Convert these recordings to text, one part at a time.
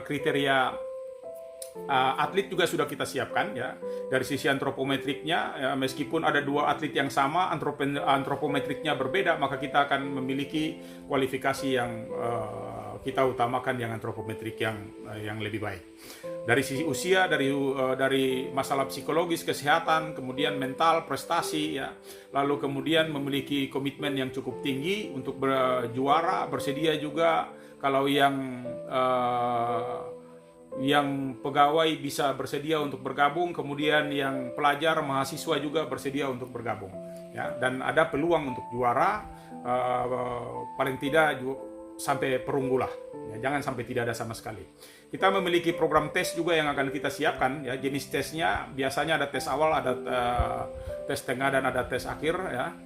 kriteria atlet juga sudah kita siapkan ya. Dari sisi antropometriknya ya, meskipun ada dua atlet yang sama, antropometriknya berbeda, maka kita akan memiliki kualifikasi yang kita utamakan yang antropometrik yang lebih baik. Dari sisi usia, dari masalah psikologis, kesehatan, kemudian mental, prestasi ya. Lalu kemudian memiliki komitmen yang cukup tinggi untuk berjuara, bersedia juga kalau yang pegawai bisa bersedia untuk bergabung, kemudian yang pelajar, mahasiswa juga bersedia untuk bergabung ya. Dan ada peluang untuk juara, paling tidak sampai perunggu lah ya, jangan sampai tidak ada sama sekali. Kita memiliki program tes juga yang akan kita siapkan ya. Jenis tesnya biasanya ada tes awal, ada tes tengah, dan ada tes akhir ya.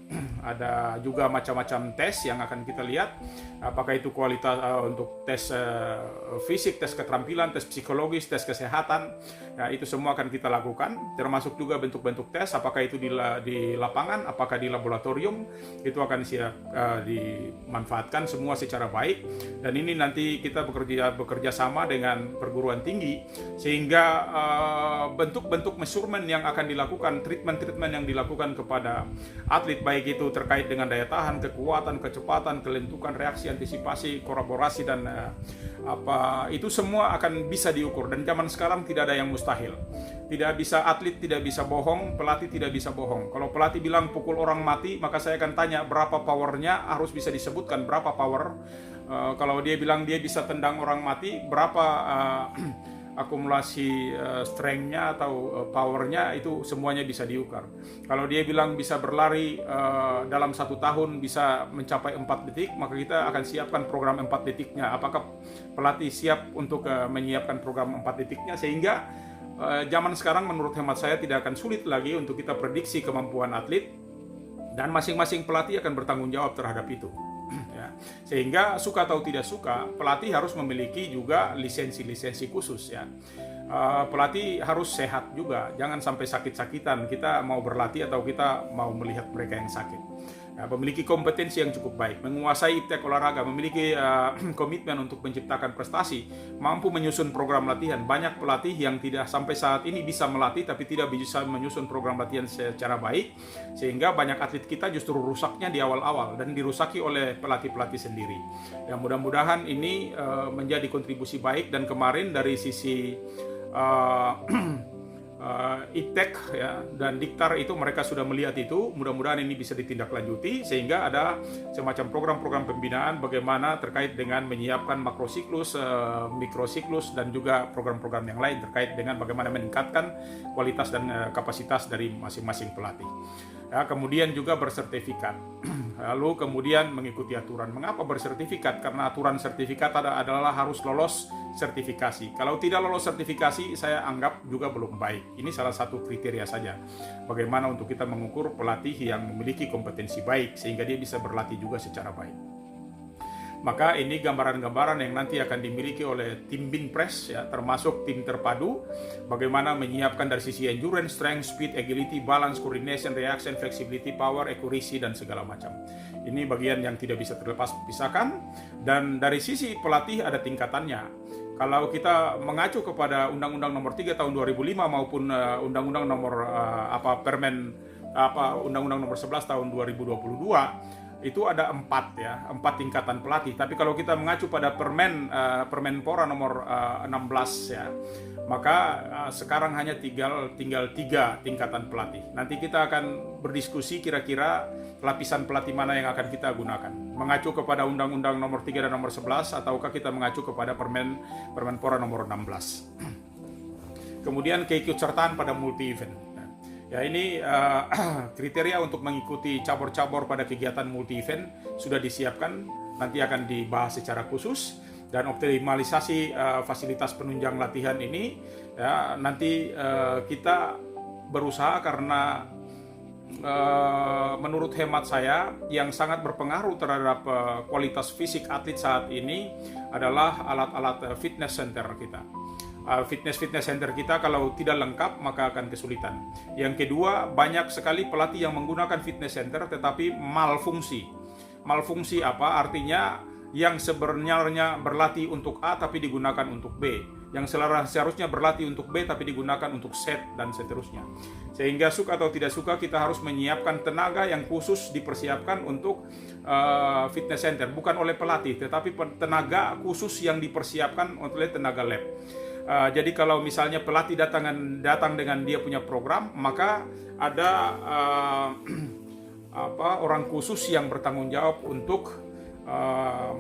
Ada juga macam-macam tes yang akan kita lihat, apakah itu kualitas untuk tes fisik, tes keterampilan, tes psikologis, tes kesehatan ya, itu semua akan kita lakukan, termasuk juga bentuk-bentuk tes, apakah itu di lapangan, apakah di laboratorium, itu akan dimanfaatkan semua secara baik. Dan ini nanti kita bekerja sama dengan perguruan tinggi, sehingga bentuk-bentuk measurement yang akan dilakukan, treatment yang dilakukan kepada atlet, baik itu terkait dengan daya tahan, kekuatan, kecepatan, kelentukan, reaksi, antisipasi, kolaborasi, dan itu semua akan bisa diukur. Dan zaman sekarang tidak ada yang mustahil. Tidak bisa, atlet tidak bisa bohong, pelatih tidak bisa bohong. Kalau pelatih bilang pukul orang mati, maka saya akan tanya berapa powernya, harus bisa disebutkan berapa power. Kalau dia bilang dia bisa tendang orang mati, berapa akumulasi strength-nya atau powernya, itu semuanya bisa diukur. Kalau dia bilang bisa berlari dalam 1 tahun bisa mencapai 4 detik, maka kita akan siapkan program 4 detiknya. Apakah pelatih siap untuk menyiapkan program 4 detiknya, sehingga zaman sekarang menurut hemat saya tidak akan sulit lagi untuk kita prediksi kemampuan atlet, dan masing-masing pelatih akan bertanggung jawab terhadap itu. Ya. Sehingga suka atau tidak suka, pelatih harus memiliki juga lisensi khusus ya. Pelatih harus sehat juga, jangan sampai sakit-sakitan kita mau berlatih atau kita mau melihat mereka yang sakit. Ya, memiliki kompetensi yang cukup baik, menguasai iptek olahraga, memiliki komitmen untuk menciptakan prestasi, mampu menyusun program latihan. Banyak pelatih yang tidak sampai saat ini bisa melatih tapi tidak bisa menyusun program latihan secara baik, sehingga banyak atlet kita justru rusaknya di awal-awal dan dirusaki oleh pelatih-pelatih sendiri. Dan mudah-mudahan ini menjadi kontribusi baik. Dan kemarin dari sisi iptek ya, dan diktar itu mereka sudah melihat itu. Mudah-mudahan ini bisa ditindaklanjuti sehingga ada semacam program-program pembinaan bagaimana terkait dengan menyiapkan makrosiklus, mikrosiklus, dan juga program-program yang lain terkait dengan bagaimana meningkatkan kualitas dan kapasitas dari masing-masing pelatih. Ya, kemudian juga bersertifikat. Lalu kemudian mengikuti aturan. Mengapa bersertifikat? Karena aturan sertifikat adalah harus lolos sertifikasi. Kalau tidak lolos sertifikasi, saya anggap juga belum baik. Ini salah satu kriteria saja. Bagaimana untuk kita mengukur pelatih yang memiliki kompetensi baik sehingga dia bisa berlatih juga secara baik. Maka ini gambaran-gambaran yang nanti akan dimiliki oleh tim Binpres ya, termasuk tim terpadu, bagaimana menyiapkan dari sisi endurance, strength, speed, agility, balance, coordination, reaction, flexibility, power, accuracy, dan segala macam. Ini bagian yang tidak bisa terlepas pisahkan. Dan dari sisi pelatih ada tingkatannya. Kalau kita mengacu kepada Undang-Undang Nomor 3 Tahun 2005 maupun Undang-Undang Nomor Undang-Undang Nomor 11 Tahun 2022, itu ada 4 tingkatan pelatih. Tapi kalau kita mengacu pada Permenpora nomor 16 ya, maka sekarang hanya tinggal 3 tingkatan pelatih. Nanti kita akan berdiskusi kira-kira lapisan pelatih mana yang akan kita gunakan. Mengacu kepada Undang-Undang Nomor 3 dan Nomor 11 ataukah kita mengacu kepada Permenpora nomor 16. Kemudian keikutsertaan pada multi event. Ya, ini kriteria untuk mengikuti cabur-cabur pada kegiatan multi-event sudah disiapkan, nanti akan dibahas secara khusus. Dan optimalisasi fasilitas penunjang latihan ini, ya, nanti kita berusaha karena menurut hemat saya yang sangat berpengaruh terhadap kualitas fisik atlet saat ini adalah alat-alat fitness center kita. Fitness center kita kalau tidak lengkap maka akan kesulitan. Yang kedua, banyak sekali pelatih yang menggunakan fitness center tetapi malfungsi. Malfungsi apa? Artinya yang sebenarnya berlatih untuk A tapi digunakan untuk B, yang seharusnya berlatih untuk B tapi digunakan untuk Z, dan seterusnya. Sehingga suka atau tidak suka kita harus menyiapkan tenaga yang khusus dipersiapkan untuk fitness center, bukan oleh pelatih tetapi tenaga khusus yang dipersiapkan oleh tenaga lab. Jadi kalau misalnya pelatih datang dengan dia punya program, maka ada orang khusus yang bertanggung jawab untuk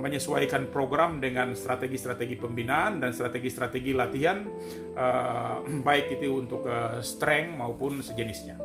menyesuaikan program dengan strategi-strategi pembinaan dan strategi-strategi latihan, baik itu untuk strength maupun sejenisnya.